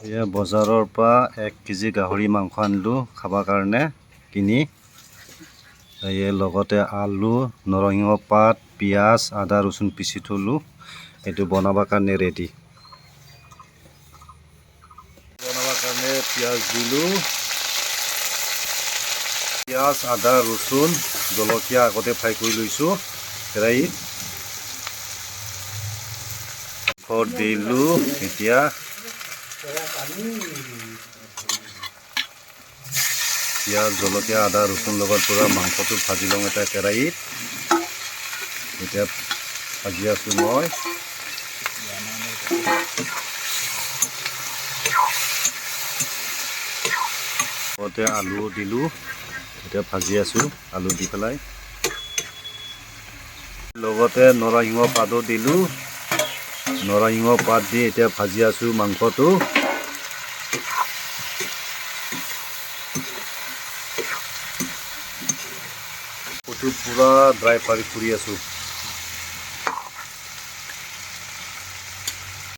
এয়া বজাৰৰ পৰা 1 কেজি গাহৰি মাংস আনিলোঁ খাবৰ কাৰণে কিনি। লগতে আলু, নৰসিংহ পাত, পিঁয়াজ, আদা, ৰচুন পিচি থলোঁ। এইটো বনাবৰ কাৰণে ৰেডি। বনাবৰ কাৰণে পিঁয়াজ দিলোঁ। পিঁয়াজ, আদা, ৰচুন, জলকীয়া আগতে ফ্ৰাই কৰি লৈছোঁ কেৰাহীত। দিলোঁ এতিয়া পিঁয়াজ, জলকীয়া, আদা, ৰচুন লগত পূৰা মাংসটো ভাজি লওঁ এটা কেৰাহীত। এতিয়া ভাজি আছোঁ মই। লগতে আলু দিলোঁ, এতিয়া ভাজি আছোঁ আলু দি পেলাই। লগতে নৰসিংহ পাতো দিলোঁ। নৰসিংহ পাত দি এতিয়া ভাজি আছোঁ মাংসটো। পূৰা ড্ৰাই ফ্ৰাই কৰি আছোঁ।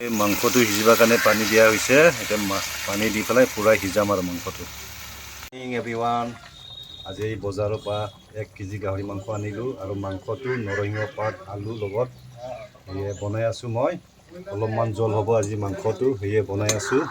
এই মাংসটো সিজিবৰ কাৰণে পানী দিয়া হৈছে। এতিয়া পানী দি পেলাই পূৰা সিজাম আৰু মাংসটো। এভৰিৱান, আজি বজাৰৰ পৰা 1 কেজি গাহৰি মাংস আনিলোঁ আৰু মাংসটো নৰসিংহ পাত আলুৰ লগত বনাই আছোঁ মই। অলপমান জল হ'ব আজি মাংসটো, সেয়ে বনাই আছোঁ।